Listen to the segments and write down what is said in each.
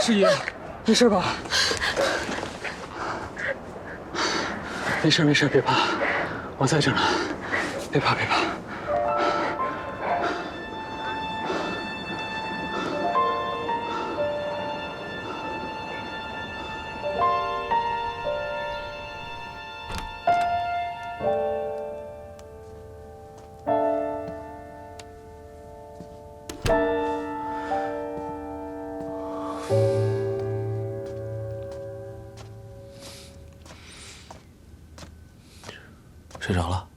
师爷，没事吧？没事没事，别怕，我在这呢，别怕别怕。睡着了，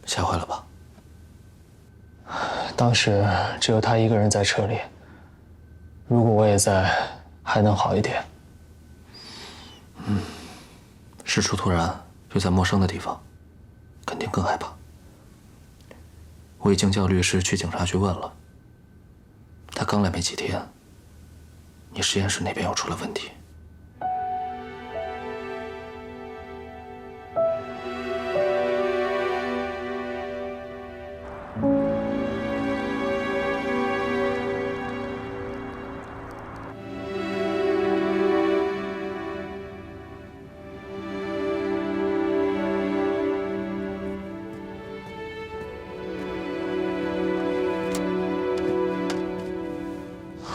吓坏了吧？当时只有他一个人在车里，如果我也在，还能好一点。事出突然，又在陌生的地方，肯定更害怕。我已经叫律师去警察局问了，他刚来没几天，你实验室那边又出了问题。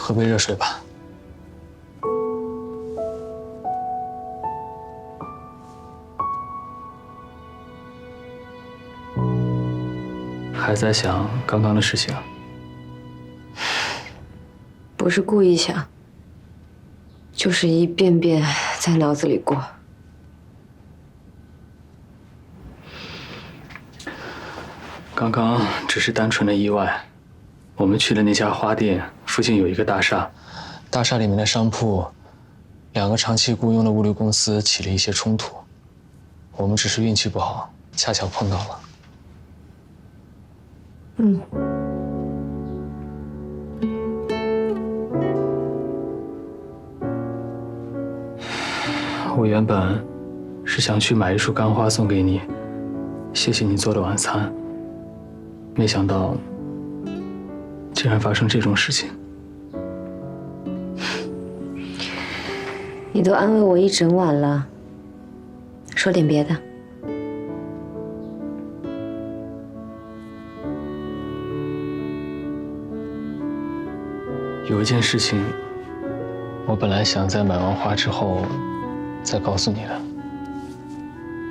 喝杯热水吧。还在想刚刚的事情？不是故意想，就是一遍遍在脑子里过。刚刚只是单纯的意外。我们去的那家花店附近有一个大厦，大厦里面的商铺，两个长期雇佣的物流公司起了一些冲突，我们只是运气不好，恰巧碰到了。我原本是想去买一束干花送给你，谢谢你做的晚餐，没想到竟然发生这种事情。你都安慰我一整晚了，说点别的。有一件事情，我本来想在买完花之后再告诉你的。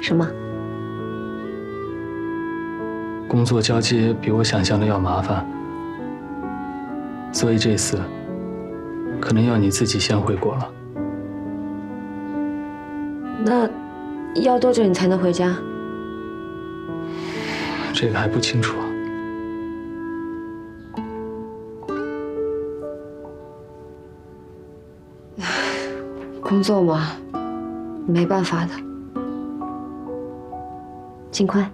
什么？工作交接比我想象的要麻烦，所以这次可能要你自己先回国了。那要多久你才能回家？这个还不清楚。工作嘛，没办法的。尽快。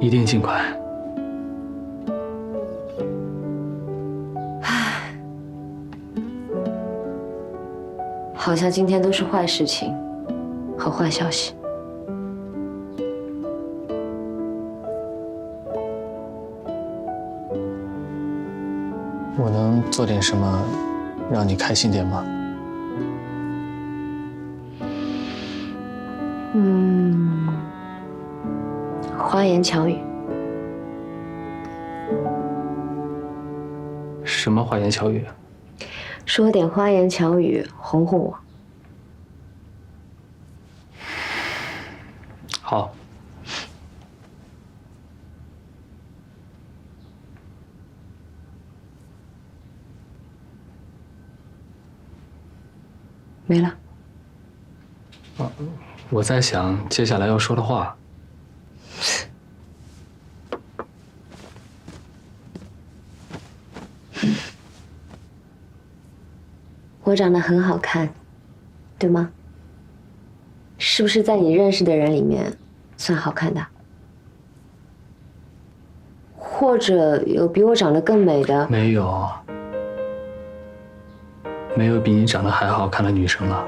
一定尽快。好像今天都是坏事情和坏消息。我能做点什么让你开心点吗？花言巧语。什么花言巧语？说点花言巧语哄哄我。好。没了。我在想接下来要说的话。我长得很好看，对吗？是不是在你认识的人里面算好看的？或者有比我长得更美的？没有，没有比你长得还好看的女生了。